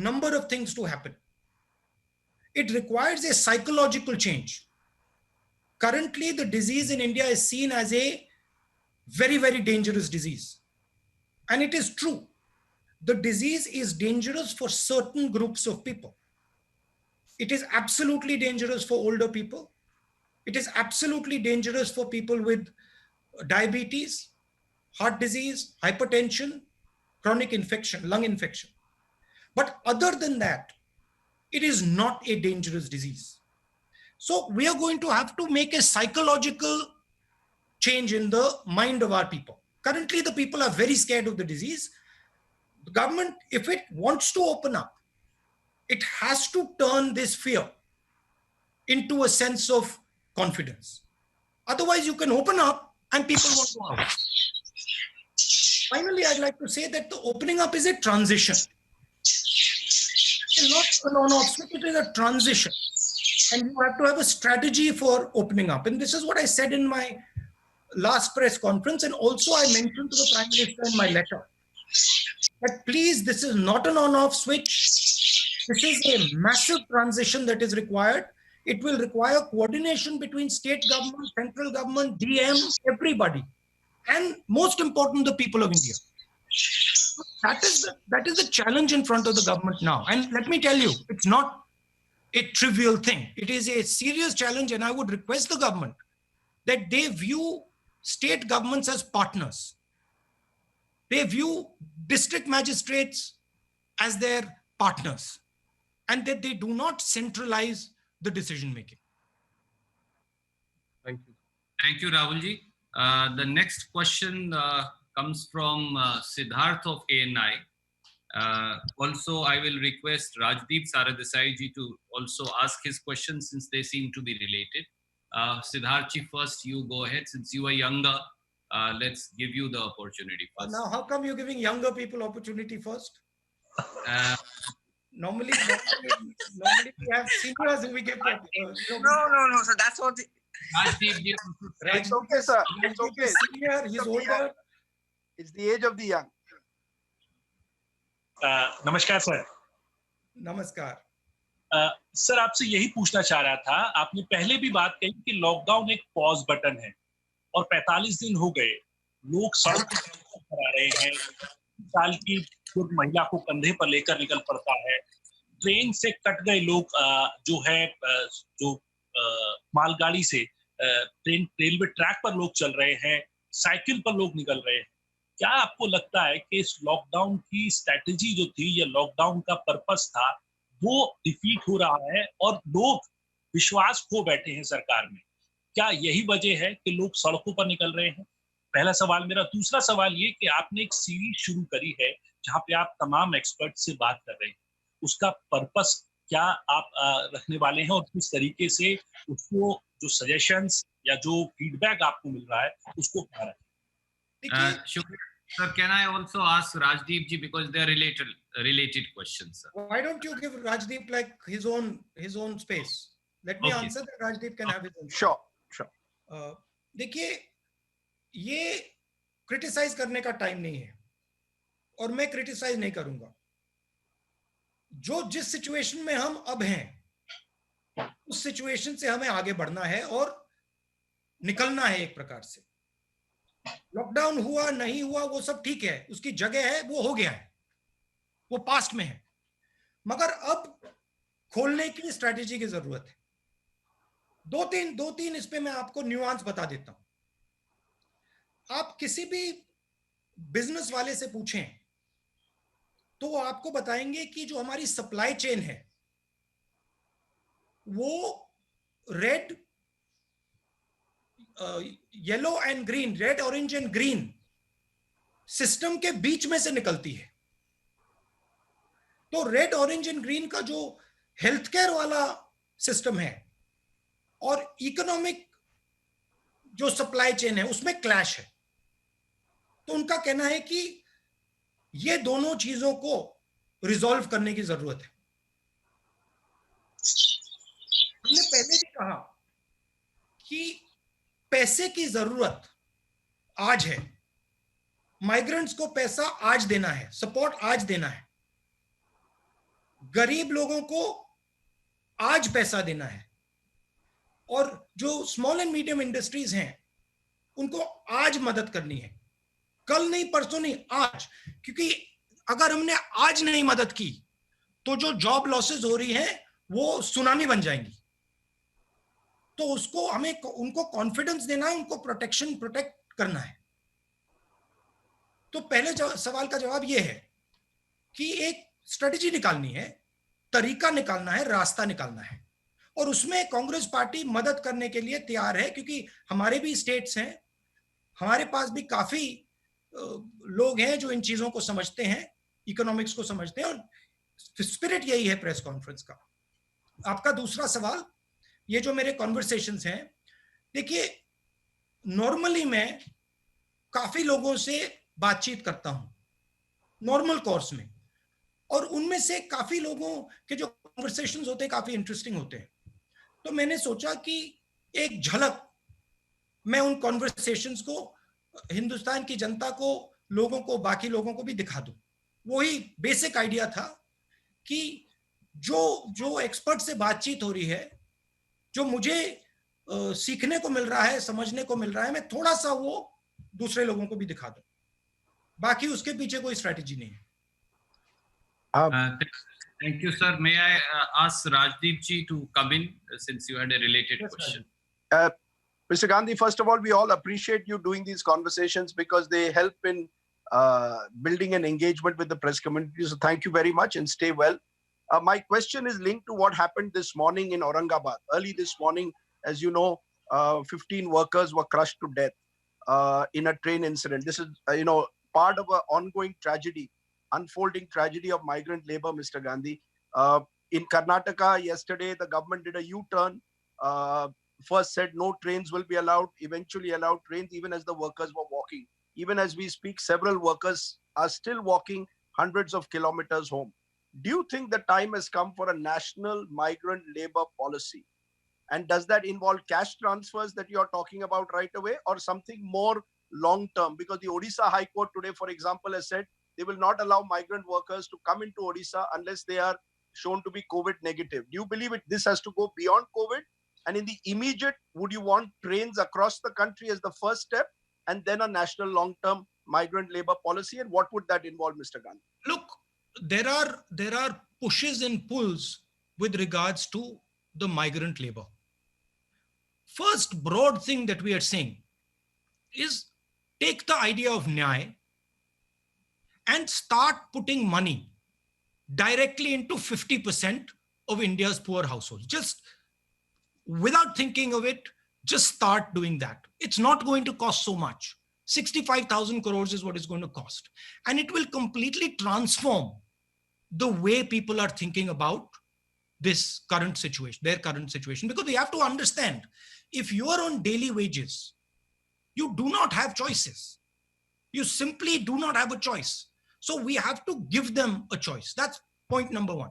number of things to happen. It requires a psychological change. Currently, the disease in India is seen as a very, very dangerous disease. And it is true. The disease is dangerous for certain groups of people. It is absolutely dangerous for older people. It is absolutely dangerous for people with diabetes, heart disease, hypertension, chronic infection, lung infection. But other than that, it is not a dangerous disease. So we are going to have to make a psychological change in the mind of our people. Currently, the people are very scared of the disease. The government, if it wants to open up, it has to turn this fear into a sense of confidence. Otherwise, you can open up and people won't go out. Finally, I'd like to say that the opening up is a transition. It's not an on-off switch, it is a transition. And you have to have a strategy for opening up. And this is what I said in my last press conference. And also I mentioned to the Prime Minister in my letter that please, this is not an on-off switch. This is a massive transition that is required. It will require coordination between state government, central government, DM, everybody. And most important, the people of India. That is the challenge in front of the government now. And let me tell you, it's not a trivial thing. It is a serious challenge, and I would request the government that they view state governments as partners. They view district magistrates as their partners, and that they do not centralize the decision making. Thank you. Thank you, Rahulji. The next question comes from Siddharth of ANI. Also, I will request Rajdeep Saradesai ji to also ask his questions since they seem to be related. Siddharth ji, first you go ahead. Since you are younger, let's give you the opportunity first. Now, how come you're giving younger people opportunity first? Normally we have seniors who we give. No. So that's what. Rajdeep ji, It's okay, sir. It's Rajdeep okay. is senior, he's older. It's the age of the young. नमस्कार sir. नमस्कार। Sir आपसे यही पूछना चाह रहा था, आपने पहले भी बात कही कि लॉकडाउन एक पॉज बटन है और 45 दिन हो गए, लोग सड़क पर आ रहे हैं, साल की महिला को कंधे पर लेकर निकल पड़ता है, ट्रेन से कट गए लोग, जो है जो मालगाड़ी से ट्रेन रेलवे ट्रैक पर लोग चल रहे हैं, साइकिल पर लोग निकल रहे हैं। क्या आपको लगता है कि इस लॉकडाउन की स्ट्रैटेजी जो थी या लॉकडाउन का पर्पस था वो डिफीट हो रहा है और लोग विश्वास खो बैठे हैं सरकार में? क्या यही वजह है कि लोग सड़कों पर निकल रहे हैं? पहला सवाल मेरा। दूसरा सवाल ये कि आपने एक सीरीज शुरू करी है जहां पे आप तमाम एक्सपर्ट से बात कर रहे हैं, उसका पर्पस क्या आप रखने वाले हैं और किस तरीके से उसको जो सजेशंस या जो फीडबैक आपको मिल रहा है उसको क्या रखें? Sir, can I also ask Rajdeep ji, because they are related questions, sir? Why don't you give Rajdeep like his own space? Let me answer that. Rajdeep can have his own space. Sure. देखिए, ये criticise करने का time नहीं है और मैं criticise नहीं करूंगा। जो जिस सिचुएशन में हम अब हैं, उस सिचुएशन से हमें आगे बढ़ना है और निकलना है एक प्रकार से। लॉकडाउन हुआ नहीं हुआ वो सब ठीक है, उसकी जगह है, वो हो गया है, वो पास्ट में है, मगर अब खोलने की स्ट्रैटेजी की जरूरत है। दो तीन इस पे मैं आपको न्यूआंस बता देता हूं। आप किसी भी बिजनेस वाले से पूछें तो वो आपको बताएंगे कि जो हमारी सप्लाई चेन है वो red, yellow and green, red orange and green system के बीच में से निकलती है। तो रेड ऑरेंज एंड ग्रीन का जो हेल्थ केयर वाला सिस्टम है और इकोनॉमिक जो सप्लाई चेन है उसमें क्लैश है। तो उनका कहना है कि ये दोनों चीजों को रिजॉल्व करने की जरूरत है। हमने पहले भी कहा कि पैसे की जरूरत आज है, माइग्रेंट्स को पैसा आज देना है, सपोर्ट आज देना है, गरीब लोगों को आज पैसा देना है, और जो स्मॉल एंड मीडियम इंडस्ट्रीज हैं उनको आज मदद करनी है, कल नहीं, परसों नहीं, आज। क्योंकि अगर हमने आज नहीं मदद की तो जो जॉब लॉसेस हो रही हैं वो सुनामी बन जाएंगी। तो उसको हमें उनको कॉन्फिडेंस देना है, उनको प्रोटेक्ट करना है। तो पहले सवाल का जवाब ये है कि एक स्ट्रेटजी निकालनी है, तरीका निकालना है, रास्ता निकालना है, और उसमें कांग्रेस पार्टी मदद करने के लिए तैयार है। क्योंकि हमारे भी स्टेट्स हैं, हमारे पास भी काफी लोग हैं जो इन चीजों को समझते हैं, इकोनॉमिक्स को समझते हैं, और स्पिरिट यही है प्रेस कॉन्फ्रेंस का। आपका दूसरा सवाल, ये जो मेरे कॉन्वर्सेशंस हैं, देखिए नॉर्मली मैं काफी लोगों से बातचीत करता हूं नॉर्मल कोर्स में, और उनमें से काफी लोगों के जो कॉन्वर्सेशंस होते हैं काफी इंटरेस्टिंग होते हैं। तो मैंने सोचा कि एक झलक मैं उन कॉन्वर्सेशंस को हिंदुस्तान की जनता को, लोगों को, बाकी लोगों को भी दिखा दूं। वही बेसिक आइडिया था कि जो एक्सपर्ट से बातचीत हो रही है, जो मुझे सीखने को मिल रहा है, समझने को मिल रहा है, मैं थोड़ा सा वो दूसरे लोगों को भी दिखा दूं। बाकी उसके पीछे कोई स्ट्रैटेजी नहीं है। Thank you, sir. May I ask Rajdeep ji to come in since you had a related question? Mr. Gandhi, first of all, we all appreciate you doing these conversations because they help in building an engagement with the press community. So thank you very much and stay well. My question is linked to what happened this morning in Aurangabad. Early this morning, as you know, 15 workers were crushed to death in a train incident. This is, part of an ongoing tragedy, unfolding tragedy of migrant labor, Mr. Gandhi. In Karnataka, yesterday, the government did a U-turn. First said no trains will be allowed, eventually allowed trains even as the workers were walking. Even as we speak, several workers are still walking hundreds of kilometers home. Do you think the time has come for a national migrant labor policy? And does that involve cash transfers that you're talking about right away, or something more long-term? Because the Odisha High Court today, for example, has said they will not allow migrant workers to come into Odisha unless they are shown to be COVID negative. Do you believe this has to go beyond COVID? And in the immediate, would you want trains across the country as the first step, and then a national long-term migrant labor policy? And what would that involve, Mr. Gandhi? Look, there are pushes and pulls with regards to the migrant labor. First broad thing that we are saying is take the idea of Nyay and start putting money directly into 50% of India's poor households. Just without thinking of it, just start doing that. It's not going to cost so much. 65,000 crores is what it's going to cost. And it will completely transform the way people are thinking about this current situation, their current situation. Because we have to understand, if you are on daily wages, you do not have choices. You simply do not have a choice. So we have to give them a choice. That's point number one.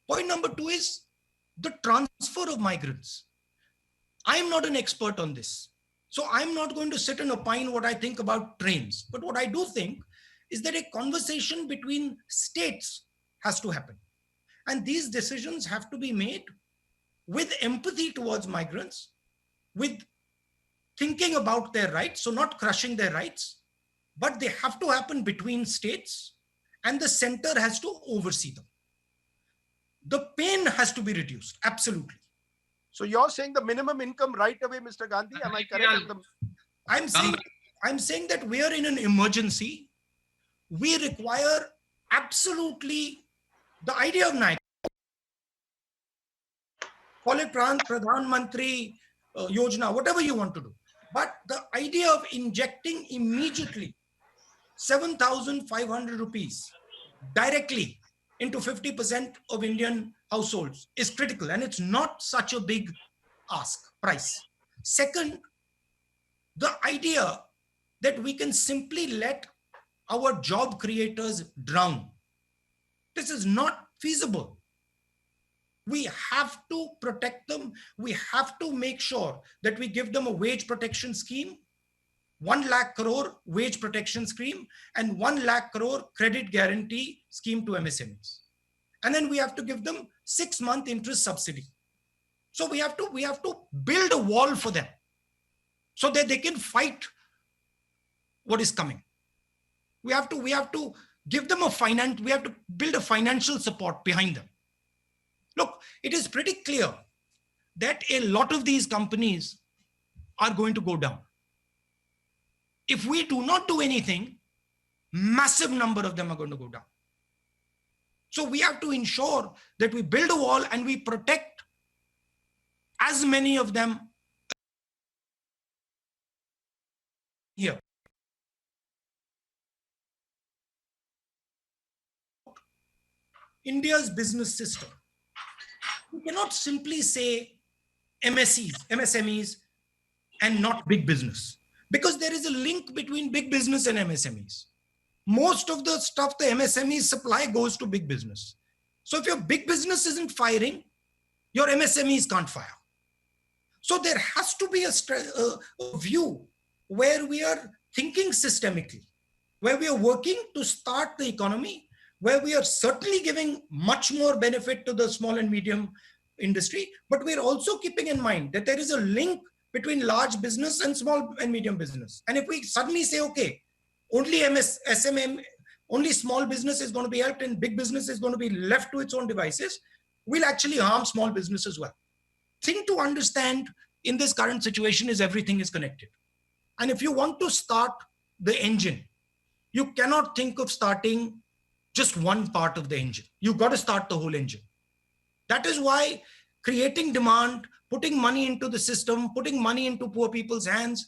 Point number two is the transfer of migrants. I am not an expert on this. So I'm not going to sit and opine what I think about trains. But what I do think is that a conversation between states has to happen. And these decisions have to be made with empathy towards migrants, with thinking about their rights, so not crushing their rights, but they have to happen between states, and the center has to oversee them. The pain has to be reduced, absolutely. So you're saying the minimum income right away, Mr. Gandhi? Am I correct? I'm saying that we are in an emergency. We require absolutely the idea of Nyay. Call it Pradhan Mantri Yojana, whatever you want to do. But the idea of injecting immediately 7,500 rupees directly into 50% of Indian households is critical, and it's not such a big price. Second, the idea that we can simply let our job creators drown. This is not feasible. We have to protect them. We have to make sure that we give them a wage protection scheme, 1 lakh crore wage protection scheme, and 1 lakh crore credit guarantee scheme to MSMEs. and then we have to give them 6-month interest subsidy. So we have to build a wall for them so that they can fight what is coming. We have to give them we have to build a financial support behind them. Look, it is pretty clear that a lot of these companies are going to go down. If we do not do anything, massive number of them are going to go down. So we have to ensure that we build a wall and we protect as many of them here. India's business system. We cannot simply say MSMEs, and not big business, because there is a link between big business and MSMEs. Most of the stuff the MSMEs supply goes to big business. So if your big business isn't firing, your MSMEs can't fire. So there has to be a view where we are thinking systemically, where we are working to start the economy, where we are certainly giving much more benefit to the small and medium industry, but we're also keeping in mind that there is a link between large business and small and medium business. And if we suddenly say, okay, only SMM, only small business is going to be helped and big business is going to be left to its own devices, we'll actually harm small business as well. Thing to understand in this current situation is everything is connected. And if you want to start the engine, you cannot think of starting just one part of the engine. You've got to start the whole engine. That is why creating demand, putting money into the system, putting money into poor people's hands,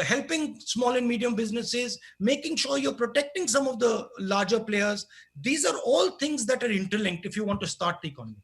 helping small and medium businesses, making sure you're protecting some of the larger players. These are all things that are interlinked if you want to start the economy.